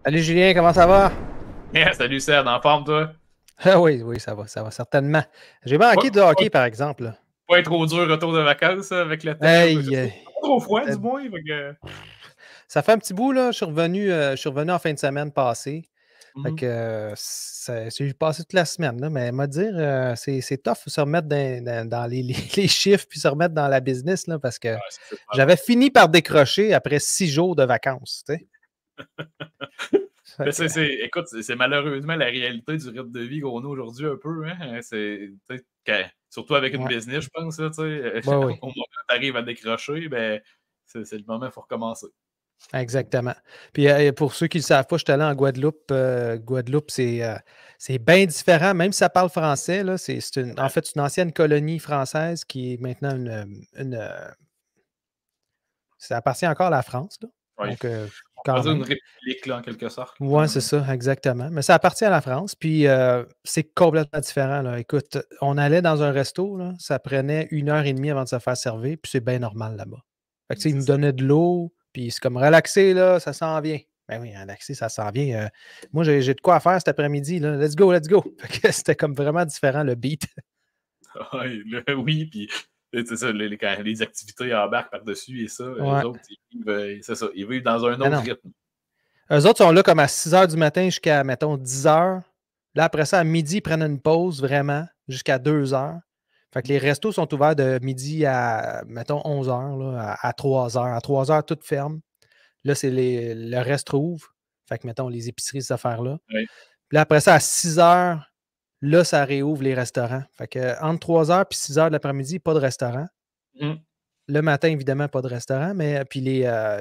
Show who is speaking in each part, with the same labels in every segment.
Speaker 1: Salut Julien, comment ça va?
Speaker 2: Yeah, salut Seb, en forme toi?
Speaker 1: Ah oui, oui, ça va certainement. J'ai manqué
Speaker 2: Pas,
Speaker 1: de
Speaker 2: pas,
Speaker 1: hockey, par exemple, là.
Speaker 2: pas être trop dur retour de vacances avec le temps.
Speaker 1: Hey,
Speaker 2: Pas trop froid
Speaker 1: c'était-
Speaker 2: du moins. Fait que...
Speaker 1: ça fait un petit bout, là. Je suis revenu en fin de semaine passée. Fait que
Speaker 2: Mhm.
Speaker 1: j'ai passé toute la semaine, là. Mais m'a dire, c'est tough de se remettre dans les chiffres puis se remettre dans la business, là, parce que
Speaker 2: Ouais, c'est super long.
Speaker 1: j'avais fini par décrocher après 6 jours de vacances, tu sais. Fait
Speaker 2: Mais
Speaker 1: que,
Speaker 2: écoute, c'est malheureusement la réalité du rythme de vie qu'on a aujourd'hui un peu. Hein? Surtout avec une
Speaker 1: ouais,
Speaker 2: business, je pense. Là,
Speaker 1: ouais,
Speaker 2: au
Speaker 1: oui.
Speaker 2: moment où tu arrives à décrocher, ben, c'est le moment où il faut recommencer.
Speaker 1: Exactement. Puis pour ceux qui ne le savent pas, je suis allé en Guadeloupe. Guadeloupe, c'est bien différent, même si ça parle français. Là, en fait, une ancienne colonie française qui est maintenant ça appartient encore à la France. Là.
Speaker 2: Ouais.
Speaker 1: Donc,
Speaker 2: On va
Speaker 1: quand
Speaker 2: dire une
Speaker 1: même.
Speaker 2: république là, en quelque sorte. Là,
Speaker 1: Oui,
Speaker 2: quand
Speaker 1: c'est
Speaker 2: même.
Speaker 1: ça, exactement. Mais ça appartient à la France. Puis c'est complètement différent. Là. Écoute, on allait dans un resto, là, ça prenait 1 heure et demie avant de se faire servir, puis c'est bien normal là-bas. Fait que, tu sais, ils
Speaker 2: C'est
Speaker 1: nous
Speaker 2: ça.
Speaker 1: donnaient de l'eau, puis c'est comme relaxer, là, ça s'en vient. Ben oui, relaxer, ça s'en vient. Moi, j'ai de quoi faire cet après-midi. Là. Let's go, let's go. Fait que c'était comme vraiment différent le beat.
Speaker 2: Ouais, oui, puis c'est ça, quand les activités embarquent par-dessus et ça, eux
Speaker 1: Ouais.
Speaker 2: autres, c'est ça, ils vivent dans un
Speaker 1: Mais
Speaker 2: autre
Speaker 1: non.
Speaker 2: rythme.
Speaker 1: Eux autres sont là comme à 6 heures du matin jusqu'à, mettons, 10 heures. Là, après ça, à midi, ils prennent une pause vraiment jusqu'à 2 heures. Fait que les restos sont ouverts de midi à, mettons, 11 heures, là, à 3 heures. À 3 heures, tout ferme. Là, le reste rouvre. Fait que, mettons, les épiceries, ces affaires-là.
Speaker 2: Ouais.
Speaker 1: Puis là, après ça, à 6 heures, là, ça réouvre les restaurants. Fait que entre 3 heures et 6 heures de l'après-midi, pas de restaurant.
Speaker 2: Mhm.
Speaker 1: Le matin, évidemment, pas de restaurant, mais puis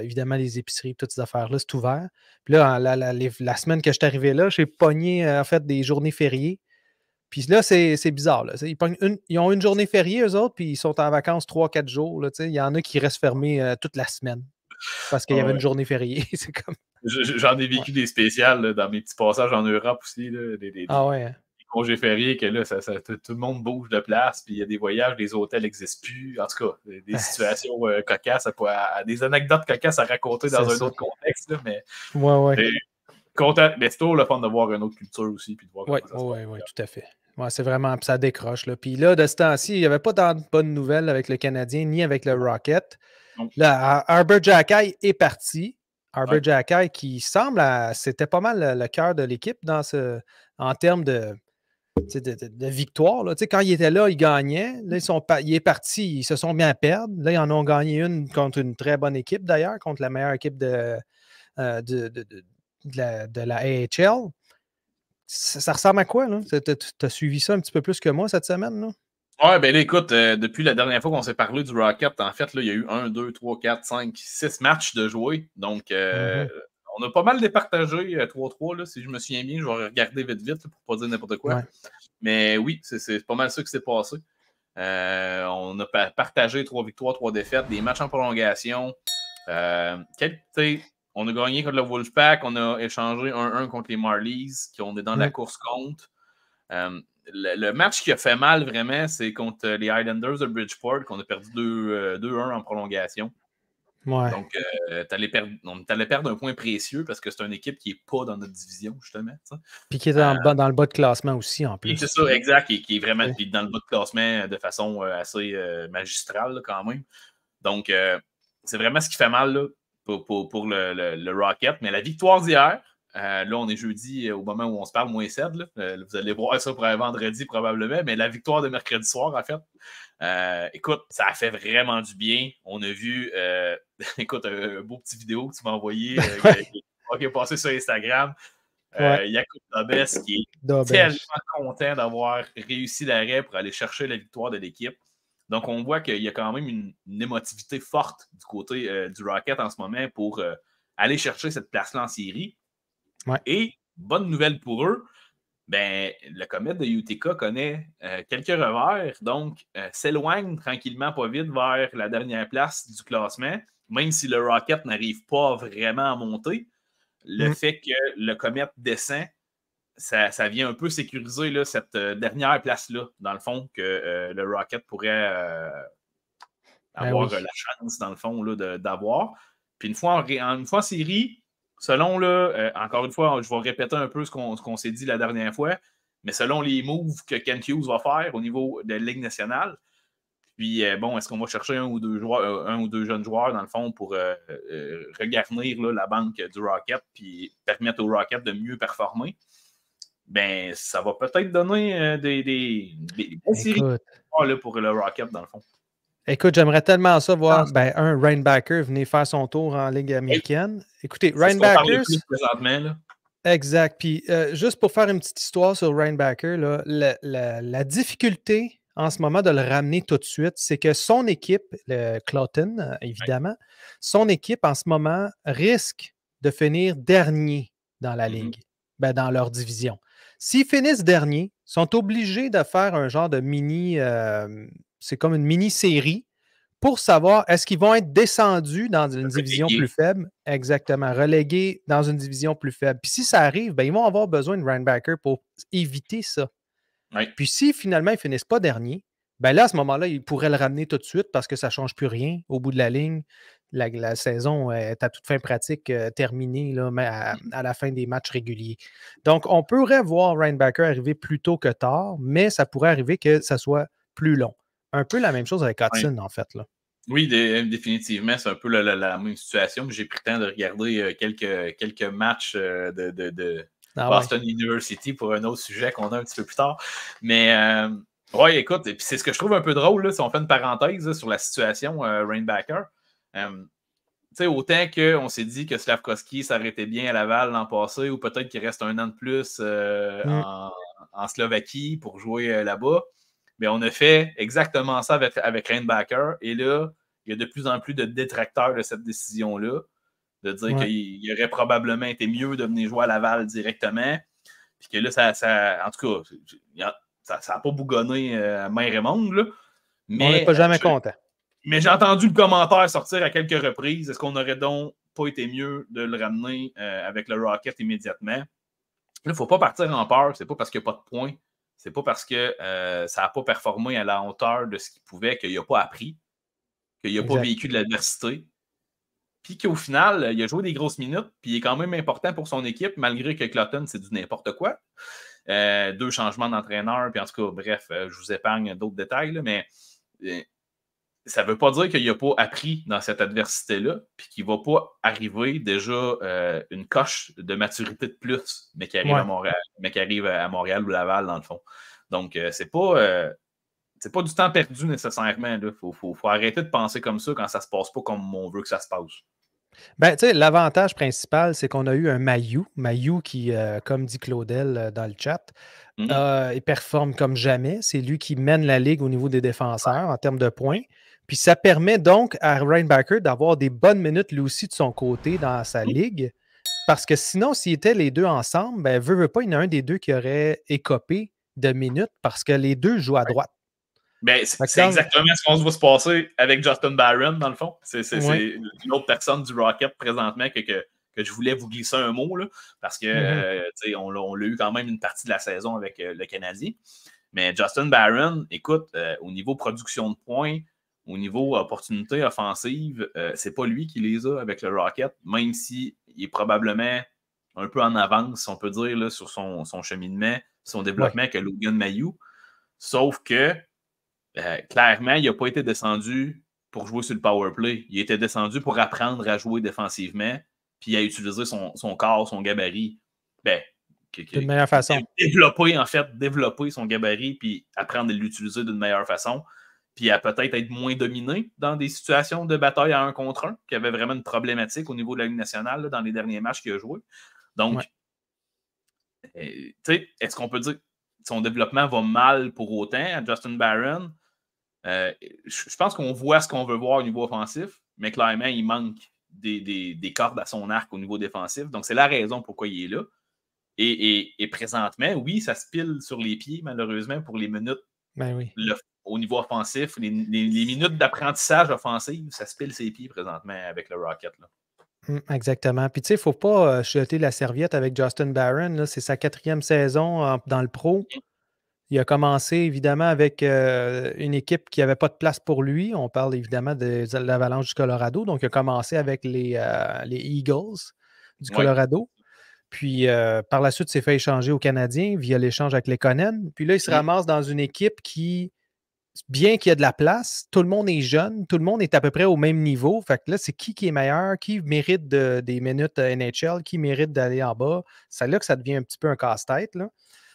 Speaker 1: évidemment, les épiceries, toutes ces affaires-là, c'est ouvert. Puis là, la semaine que je suis arrivé là, j'ai pogné, en fait, des journées fériées. Puis là, c'est bizarre. Là. Ils ont une journée fériée, eux autres, puis ils sont en vacances 3, 4 jours. Là, il y en a qui restent fermés toute la semaine parce qu'il y
Speaker 2: Ah
Speaker 1: avait une
Speaker 2: ouais.
Speaker 1: journée fériée. C'est comme.
Speaker 2: J'en ai
Speaker 1: Ouais.
Speaker 2: vécu des spéciales là, dans mes petits passages en Europe aussi, là,
Speaker 1: Ah ouais. Hein.
Speaker 2: des congés fériés que là, tout le monde bouge de place, puis il y a des voyages, les hôtels n'existent plus. En tout cas, des
Speaker 1: Ben,
Speaker 2: situations cocasses, des anecdotes cocasses à raconter
Speaker 1: c'est
Speaker 2: dans un
Speaker 1: ça.
Speaker 2: autre contexte, là, mais
Speaker 1: Ouais, ouais.
Speaker 2: mais content. Mais c'est toujours le fun de voir une autre culture aussi, puis de voir
Speaker 1: Oui,
Speaker 2: comment ça se passe.
Speaker 1: oui, oui, tout à fait. Ouais, c'est vraiment, puis ça décroche. Là. Puis là, de ce temps-ci, il n'y avait pas tant de bonnes nouvelles avec le Canadien ni avec le Rocket.
Speaker 2: Donc,
Speaker 1: Là, Arbor Jackay est parti. Arbor
Speaker 2: ouais.
Speaker 1: Jackay qui semble, c'était pas mal le cœur de l'équipe en termes de victoire. Là. Quand il était là, il gagnait. Là, il est parti, ils se sont mis à perdre. Là, ils en ont gagné une contre une très bonne équipe d'ailleurs, contre la meilleure équipe de la AHL. Ça ressemble à quoi, là? Tu as suivi ça un petit peu plus que moi cette semaine, là?
Speaker 2: Ouais, ben là, écoute, depuis la dernière fois qu'on s'est parlé du Rocket, en fait, là, il y a eu 1, 2, 3, 4, 5, 6 matchs de jouer. Donc,
Speaker 1: Mhm.
Speaker 2: on a pas mal départagé 3-3, là, si je me souviens bien. Je vais regarder vite, vite, là, pour pas dire n'importe quoi.
Speaker 1: Ouais.
Speaker 2: Mais oui, c'est pas mal ça qui s'est passé. On a partagé 3 victoires, 3 défaites, des matchs en prolongation. On a gagné contre le Wolfpack, on a échangé 1-1 contre les Marlies, qu'on est dans la
Speaker 1: Mm.
Speaker 2: course contre. Le match qui a fait mal vraiment, c'est contre les Highlanders de Bridgeport, qu'on a perdu 2-1 en prolongation.
Speaker 1: Ouais.
Speaker 2: Donc, on allait perdre un point précieux parce que c'est une équipe qui n'est pas dans notre division, justement.
Speaker 1: Puis qui est
Speaker 2: Euh,
Speaker 1: dans le bas de classement aussi, en
Speaker 2: et c'est
Speaker 1: plus.
Speaker 2: ça, exact, qui est vraiment
Speaker 1: Ouais.
Speaker 2: dans le bas de classement de façon assez magistrale, là, quand même. Donc, c'est vraiment ce qui fait mal là, pour le Rocket. Mais la victoire d'hier, là, on est jeudi au moment où on se parle, moins 7. Là. Vous allez voir ça pour un vendredi probablement. Mais la victoire de mercredi soir, en fait, écoute, ça a fait vraiment du bien. On a vu, écoute, un beau petit vidéo que tu m'as envoyé qui est passé sur Instagram.
Speaker 1: Ouais.
Speaker 2: Jakub Dobes qui est tellement
Speaker 1: Dobesh.
Speaker 2: content d'avoir réussi l'arrêt pour aller chercher la victoire de l'équipe. Donc, on voit qu'il y a quand même une émotivité forte du côté du Rocket en ce moment pour aller chercher cette place-là en série.
Speaker 1: Ouais.
Speaker 2: Et, bonne nouvelle pour eux, ben, le Comet de UTK connaît quelques revers, donc s'éloigne tranquillement pas vite vers la dernière place du classement, même si le Rocket n'arrive pas vraiment à monter. Le
Speaker 1: Mm.
Speaker 2: fait que le Comet descend, ça vient un peu sécuriser là, cette dernière place-là, dans le fond, que le Rocket pourrait
Speaker 1: Ben
Speaker 2: avoir
Speaker 1: oui.
Speaker 2: la chance, dans le fond, là, d'avoir. Puis une fois en série, selon, là, encore une fois, je vais répéter un peu ce qu'on s'est dit la dernière fois, mais selon les moves que Kent Hughes va faire au niveau de la Ligue nationale, puis bon, est-ce qu'on va chercher un ou deux jeunes joueurs, dans le fond, pour regarnir là, la banque du Rocket puis permettre au Rocket de mieux performer? Ben, ça va peut-être donner des bons séries là, pour le Rocket, dans le fond.
Speaker 1: Écoute, j'aimerais tellement ça voir Reinbacker venir faire son tour en Ligue américaine. Écoutez, Reinbacker. Exact. Puis juste pour faire une petite histoire sur Reinbacker, là, la difficulté en ce moment de le ramener tout de suite, c'est que son équipe, le Cloton, évidemment, son équipe en ce moment risque de finir dernier dans la Ligue, dans leur division. S'ils finissent dernier, ils sont obligés de faire un genre de mini, c'est comme une mini-série pour savoir est-ce qu'ils vont être descendus dans une division plus faible. Exactement, relégués dans une division plus faible. Puis si ça arrive, ben, ils vont avoir besoin de Reinbacker pour éviter ça.
Speaker 2: Oui.
Speaker 1: Puis si finalement ils ne finissent pas dernier, ben là, à ce moment-là, ils pourraient le ramener tout de suite parce que ça ne change plus rien au bout de la ligne. La saison est à toute fin pratique terminée là, mais à la fin des matchs réguliers. Donc, on pourrait voir Reinbacker arriver plus tôt que tard, mais ça pourrait arriver que ça soit plus long. Un peu la même chose avec Hudson, en fait. Là.
Speaker 2: Oui, définitivement, c'est un peu la même situation. J'ai pris le temps de regarder quelques matchs de Boston University pour un autre sujet qu'on a un petit peu plus tard. Mais ouais, écoute, et puis c'est ce que je trouve un peu drôle, là, si on fait une parenthèse là, sur la situation Reinbacker. Autant qu'on s'est dit que Slavkovski s'arrêtait bien à Laval l'an passé, ou peut-être qu'il reste un an de plus en Slovaquie pour jouer là-bas. Mais on a fait exactement ça avec Reinbacker. Et là, il y a de plus en plus de détracteurs de cette décision-là, de dire qu'il aurait probablement été mieux de venir jouer à Laval directement. Puis que là, en tout cas, ça n'a pas bougonné à main Raymond. Là. Mais,
Speaker 1: on n'est pas jamais content.
Speaker 2: Mais j'ai entendu le commentaire sortir à quelques reprises. Est-ce qu'on n'aurait donc pas été mieux de le ramener avec le Rocket immédiatement? Là, il ne faut pas partir en peur. C'est pas parce qu'il n'y a pas de points. C'est pas parce que ça n'a pas performé à la hauteur de ce qu'il pouvait qu'il n'a pas appris, qu'il n'a pas vécu de l'adversité. Puis qu'au final, il a joué des grosses minutes, puis il est quand même important pour son équipe, malgré que Cloton, c'est du n'importe quoi. 2 changements d'entraîneur, puis en tout cas, bref, je vous épargne d'autres détails, là, mais ça ne veut pas dire qu'il n'a pas appris dans cette adversité-là, puis qu'il ne va pas arriver déjà une coche de maturité de plus, mais qui arrive à Montréal, ou Laval, dans le fond. Donc, c'est pas du temps perdu nécessairement. Il faut arrêter de penser comme ça quand ça ne se passe pas comme on veut que ça se passe.
Speaker 1: Ben, tu sais, l'avantage principal, c'est qu'on a eu un Mailloux qui, comme dit Claudel dans le chat, il performe comme jamais. C'est lui qui mène la ligue au niveau des défenseurs en termes de points. Puis ça permet donc à Reinbacker d'avoir des bonnes minutes lui aussi de son côté dans sa ligue. Parce que sinon, s'ils étaient les deux ensemble, ben, veut pas, il y en a un des deux qui aurait écopé de minutes parce que les deux jouent à droite.
Speaker 2: Ben, c'est exactement ce qu'on se voit se passer avec Justin Barron, dans le fond. C'est une autre personne du Rocket présentement que je voulais vous glisser un mot, là, parce que on l'a eu quand même une partie de la saison avec le Canadien. Mais Justin Barron, écoute, au niveau production de points, au niveau opportunité offensive, c'est pas lui qui les a avec le Rocket, même s'il est probablement un peu en avance, on peut dire, là, sur son cheminement, son développement que Logan Mailloux. Sauf que clairement, il n'a pas été descendu pour jouer sur le power play. Il était descendu pour apprendre à jouer défensivement, puis à utiliser son corps, son gabarit.
Speaker 1: De meilleure façon.
Speaker 2: Développer son gabarit, puis apprendre à l'utiliser d'une meilleure façon, puis à peut-être être moins dominé dans des situations de bataille à 1 contre 1, qui avait vraiment une problématique au niveau de la Ligue nationale là, dans les derniers matchs qu'il a joué. Donc, tu sais, est-ce qu'on peut dire que son développement va mal pour autant à Justin Barron? Je pense qu'on voit ce qu'on veut voir au niveau offensif, mais clairement, il manque des cordes à son arc au niveau défensif. Donc, c'est la raison pourquoi il est là. Et présentement, oui, ça se pile sur les pieds, malheureusement, pour les minutes au niveau offensif. Les minutes d'apprentissage offensif, ça se pile ses pieds présentement avec le Rocket. Là.
Speaker 1: Exactement. Puis, tu sais, il ne faut pas jeter la serviette avec Justin Barron. C'est sa 4e saison dans le pro. Il a commencé évidemment avec une équipe qui n'avait pas de place pour lui. On parle évidemment de l'Avalanche du Colorado. Donc, il a commencé avec les Eagles. du
Speaker 2: Ouais.
Speaker 1: Colorado. Puis par la suite, s'est fait échanger aux Canadiens via l'échange avec Lekonen. Puis là, il se ramasse dans une équipe qui, bien qu'il y ait de la place, tout le monde est jeune, tout le monde est à peu près au même niveau. Fait que là, c'est qui est meilleur, qui mérite des minutes NHL, qui mérite d'aller en bas. C'est là que ça devient un petit peu un casse-tête, là.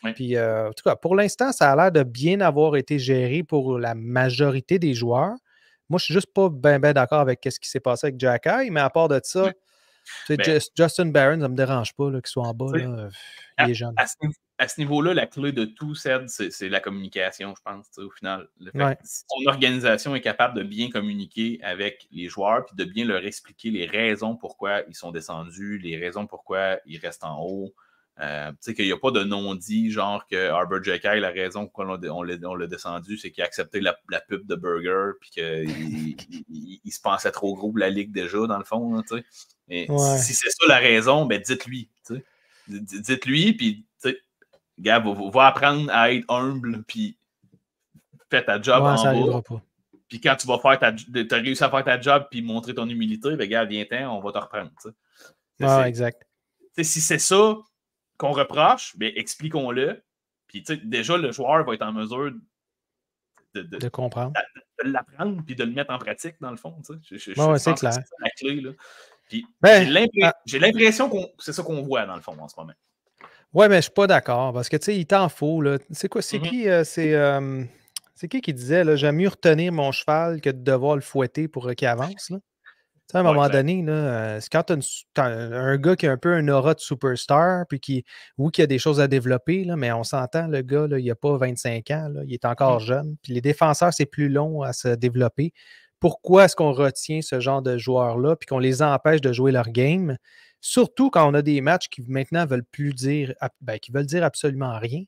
Speaker 2: Ouais.
Speaker 1: Puis, en tout cas, pour l'instant, ça a l'air de bien avoir été géré pour la majorité des joueurs. Moi, je suis juste pas bien d'accord avec ce qui s'est passé avec Jack Eye, mais à part de ça,
Speaker 2: Ouais. Ben,
Speaker 1: Justin Barron, ça ne me dérange pas qu'il soit en bas.
Speaker 2: tu sais,
Speaker 1: Là. Il est jeune.
Speaker 2: À ce niveau-là, la clé de tout, c'est la communication, je pense, au final. Le fait
Speaker 1: Ouais.
Speaker 2: que si ton organisation est capable de bien communiquer avec les joueurs puis de bien leur expliquer les raisons pourquoi ils sont descendus, les raisons pourquoi ils restent en haut, tu sais qu'il n'y a pas de non-dit, genre que Arbor J.K., la raison pourquoi on l'a descendu, c'est qu'il a accepté la pub de Burger puis qu'il se pensait trop gros pour la Ligue déjà, dans le fond. Là, et
Speaker 1: Ouais.
Speaker 2: si c'est ça la raison, ben dites-lui. Dites-lui, puis gars, va apprendre à être humble, puis fais ta job en
Speaker 1: ça
Speaker 2: bas.
Speaker 1: n'arrivera pas.
Speaker 2: Puis quand tu vas faire t'as réussi à faire ta job puis montrer ton humilité, ben gars, viens-t'en, on va te reprendre.
Speaker 1: Exact.
Speaker 2: Si c'est ça qu'on reproche, ben expliquons-le. Puis déjà, le joueur va être en mesure
Speaker 1: de comprendre.
Speaker 2: De l'apprendre puis de le mettre en pratique, dans le fond. Je
Speaker 1: c'est
Speaker 2: pense
Speaker 1: clair.
Speaker 2: que c'est ça la clé. Là. Puis j'ai l'impression que c'est ça qu'on voit, dans le fond, en ce moment.
Speaker 1: Ouais, mais je suis pas d'accord parce que, tu sais, il t'en faut. Là. C'est quoi? C'est qui? C'est qui disait, là, j'aime mieux retenir mon cheval que de devoir le fouetter pour qu'il avance, là? À un moment donné, là, c'est quand tu as un gars qui a un peu un aura de superstar, puis qui a des choses à développer, là, mais on s'entend, le gars, là, il n'a pas 25 ans, là, il est encore jeune. Puis les défenseurs, c'est plus long à se développer. Pourquoi est-ce qu'on retient ce genre de joueurs-là, puis qu'on les empêche de jouer leur game? Surtout quand on a des matchs qui maintenant veulent plus dire, qui veulent dire absolument rien.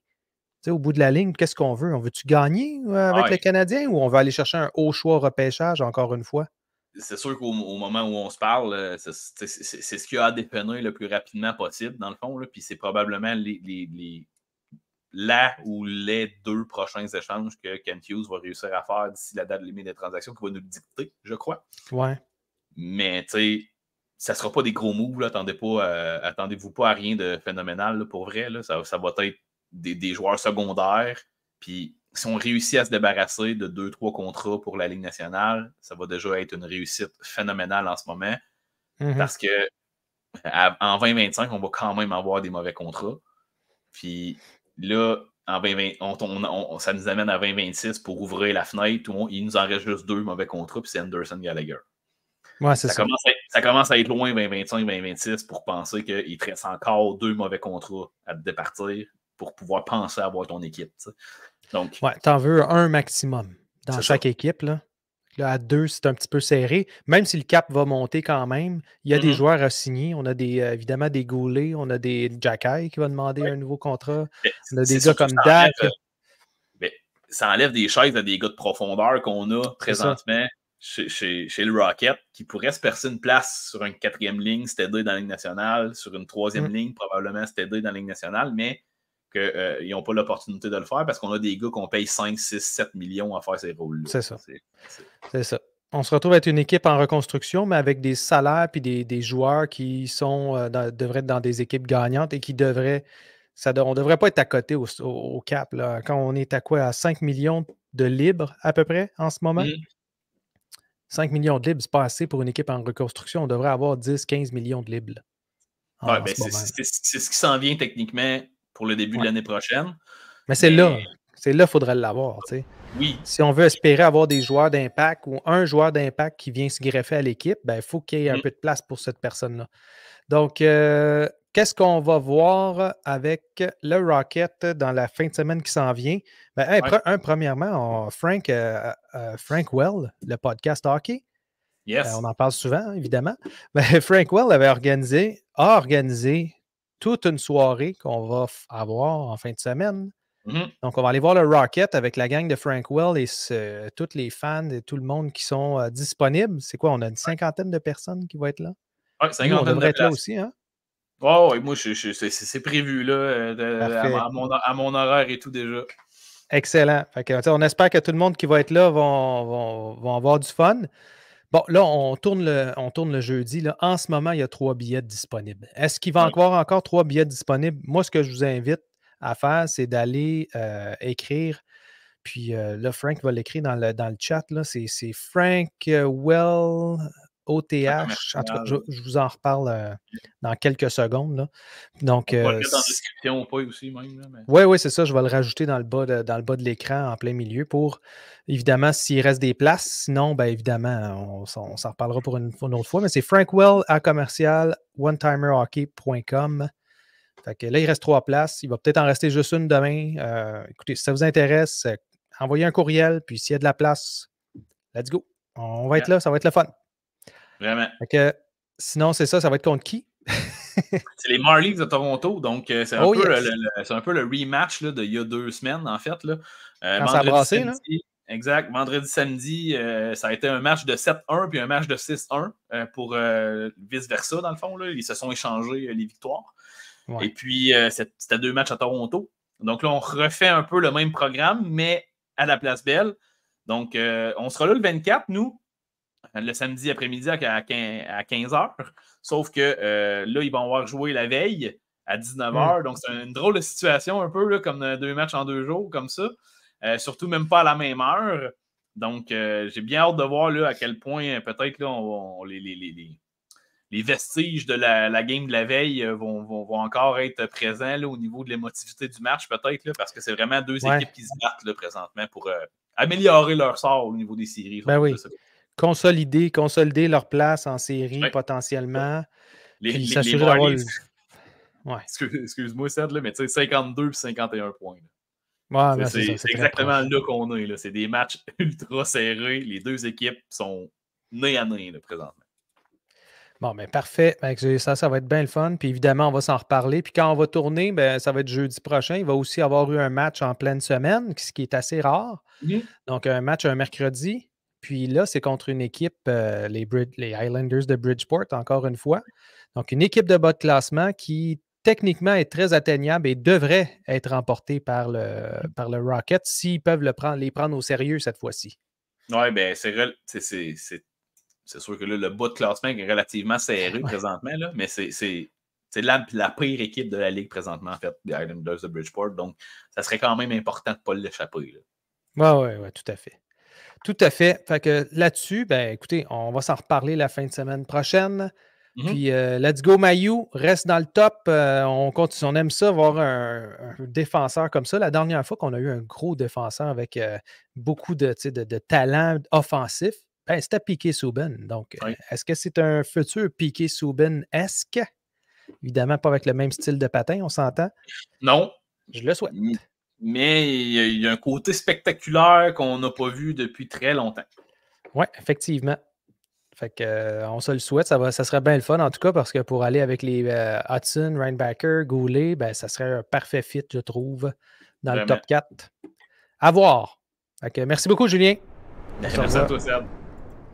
Speaker 1: T'sais, au bout de la ligne, qu'est-ce qu'on veut? On veut-tu gagner avec le Canadien ou on veut aller chercher un haut choix repêchage encore une fois?
Speaker 2: C'est sûr qu'au moment où on se parle, c'est ce qu'il y a à dépeiner le plus rapidement possible, dans le fond. Là, puis c'est probablement ou les 2 prochains échanges que Kent Hughes va réussir à faire d'ici la date limite des transactions qui va nous le dicter, je crois.
Speaker 1: Ouais.
Speaker 2: Mais, tu sais, ça ne sera pas des gros moves. Là, attendez-vous pas à rien de phénoménal, là, pour vrai. Là, ça va être des joueurs secondaires. Puis, si on réussit à se débarrasser de 2-3 contrats pour la Ligue nationale, ça va déjà être une réussite phénoménale en ce moment. Parce que en 2025, on va quand même avoir des mauvais contrats. Puis là, en 2020, ça nous amène à 2026 pour ouvrir la fenêtre. Il nous en reste juste 2 mauvais contrats, puis c'est Anderson Gallagher.
Speaker 1: Ouais, c'est ça.
Speaker 2: Ça commence à être loin 2025, 2026 pour penser qu'il te reste encore 2 mauvais contrats à te départir pour pouvoir penser à avoir ton équipe. T'sais. Donc,
Speaker 1: t'en veux un maximum dans chaque équipe. Là, à 2, c'est un petit peu serré. Même si le cap va monter quand même, il y a des joueurs à signer. On a évidemment des Goulet, on a des Jacky qui va demander un nouveau contrat. On a des gars comme Dak.
Speaker 2: Ça enlève des chaises à des gars de profondeur qu'on a présentement chez le Rocket qui pourraient se percer une place sur une 4e ligne, c'était-à-dire dans la Ligue nationale, sur une 3e ligne, probablement c'était-à-dire dans la Ligue nationale, mais qu'ils n'ont pas l'opportunité de le faire parce qu'on a des gars qu'on paye 5, 6, 7 millions à faire ces rôles-là.
Speaker 1: C'est ça. C'est ça. On se retrouve à être une équipe en reconstruction, mais avec des salaires et des joueurs qui devraient être dans des équipes gagnantes et qui devraient. On ne devrait pas être à côté au cap. Là. Quand on est à quoi? À 5 millions de libres à peu près en ce moment? 5 millions de libres, c'est pas assez pour une équipe en reconstruction. On devrait avoir 10-15 millions de libres.
Speaker 2: C'est ce qui s'en vient techniquement pour le début de l'année prochaine.
Speaker 1: Mais c'est là. C'est là qu'il faudrait l'avoir.
Speaker 2: Oui.
Speaker 1: Si on veut espérer avoir des joueurs d'impact ou un joueur d'impact qui vient se greffer à l'équipe, il faut qu'il y ait un peu de place pour cette personne-là. Donc, qu'est-ce qu'on va voir avec le Rocket dans la fin de semaine qui s'en vient? Premièrement, Frank Well, le podcast hockey.
Speaker 2: Yes.
Speaker 1: On en parle souvent, évidemment. Mais Frank Well a organisé toute une soirée qu'on va avoir en fin de semaine. Donc, on va aller voir le Rocket avec la gang de Frank Well et tous les fans et tout le monde qui sont disponibles. C'est quoi? On a une 50aine de personnes qui vont être là?
Speaker 2: Oui, 50
Speaker 1: on devrait être là aussi, hein?
Speaker 2: Oui, moi, c'est prévu là, à mon horaire et tout déjà.
Speaker 1: Excellent. Fait que, on espère que tout le monde qui va être là vont avoir du fun. Bon, là, on tourne le jeudi. Là. En ce moment, il y a 3 billets disponibles. Est-ce qu'il va y
Speaker 2: Oui.
Speaker 1: avoir encore 3 billets disponibles? Moi, ce que je vous invite à faire, c'est d'aller écrire. Puis là, Frank va l'écrire dans le chat. C'est Frank Well
Speaker 2: En
Speaker 1: OTH. En tout cas,
Speaker 2: commercial.
Speaker 1: je vous en reparle dans quelques secondes. Là. Donc,
Speaker 2: On pourra le mettre en description ou pas aussi, même. Là, mais...
Speaker 1: oui, c'est ça. Je vais le rajouter dans le bas de l'écran en plein milieu pour, évidemment, s'il reste des places. Sinon, bien évidemment, on s'en reparlera pour une autre fois. Mais c'est Frankwell à commercial onetimerhockey.com. Fait que là, il reste 3 places. Il va peut-être en rester juste une demain. Écoutez, si ça vous intéresse, envoyez un courriel. Puis s'il y a de la place, let's go. On va être là. Ça va être le fun.
Speaker 2: Vraiment.
Speaker 1: Fait que, sinon, c'est ça. Ça va être contre qui?
Speaker 2: C'est les Marlies de Toronto, donc c'est un, un peu le rematch là, d'il y a 2 semaines, en fait. Là.
Speaker 1: Quand ça a brassé, samedi,
Speaker 2: là? Exact. Vendredi, samedi, ça a été un match de 7-1 puis un match de 6-1 pour vice-versa, dans le fond. Là. Ils se sont échangés les victoires. Ouais. Et puis, c'était 2 matchs à Toronto. Donc là, on refait un peu le même programme, mais à la Place Belle. Donc, on sera là le 24, nous, le samedi après-midi à 15h. Sauf que là, ils vont avoir joué la veille à 19h. Donc, c'est une drôle de situation un peu, là, comme 2 matchs en 2 jours, comme ça. Surtout même pas à la même heure. Donc, j'ai bien hâte de voir là, à quel point peut-être là, les vestiges de la game de la veille vont encore être présents là, au niveau de l'émotivité du match, peut-être, là, parce que c'est vraiment 2 équipes qui se battent là, présentement pour améliorer leur sort au niveau des séries.
Speaker 1: Ben oui. Consolider leur place en série potentiellement.
Speaker 2: Les
Speaker 1: s'assurer d'avoir le...
Speaker 2: Ouais. Excuse-moi, Seth, là, mais tu sais, 52 et 51 points.
Speaker 1: Ouais,
Speaker 2: c'est exactement là qu'on est. Là. C'est des matchs ultra serrés. Les 2 équipes sont nez à nez là, présentement.
Speaker 1: Bon, bien, parfait. Ça va être bien le fun. Puis évidemment, on va s'en reparler. Puis quand on va tourner, ben, ça va être jeudi prochain. Il va aussi avoir eu un match en pleine semaine, ce qui est assez rare. Donc, un match un mercredi. Puis là, c'est contre une équipe, les Highlanders de Bridgeport, encore une fois. Donc, une équipe de bas de classement qui, techniquement, est très atteignable et devrait être remportée par le Rocket s'ils peuvent les prendre au sérieux cette fois-ci.
Speaker 2: Oui, bien, c'est sûr que là, le bas de classement est relativement serré présentement, là, mais c'est la pire équipe de la Ligue présentement, en fait, des Highlanders de Bridgeport. Donc, ça serait quand même important de ne pas l'échapper.
Speaker 1: Oui, tout à fait. Tout à fait. Fait que là-dessus, ben écoutez, on va s'en reparler la fin de semaine prochaine. Puis, let's go, Mailloux. Reste dans le top. On continue. On aime ça, voir un défenseur comme ça. La dernière fois qu'on a eu un gros défenseur avec beaucoup de talent offensif, ben, c'était Piqué Souban. Donc, est-ce que c'est un futur Piqué Souban-esque? Évidemment, pas avec le même style de patin, on s'entend?
Speaker 2: Non.
Speaker 1: Je le souhaite.
Speaker 2: Mais il y a un côté spectaculaire qu'on n'a pas vu depuis très longtemps.
Speaker 1: Oui, effectivement. Fait que, on se le souhaite. Ça serait bien le fun, en tout cas, parce que pour aller avec les Hudson, Reinbacker, Goulet, ben, ça serait un parfait fit, je trouve, dans le top 4. À voir. Fait que, merci beaucoup, Julien.
Speaker 2: Merci à toi, Seb.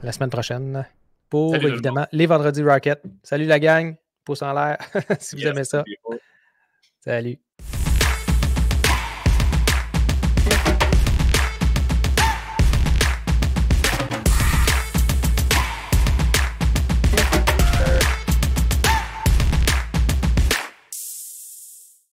Speaker 1: La semaine prochaine pour, évidemment, les Vendredis Rocket. Salut la gang. Pouce en l'air si vous aimez ça. Salut.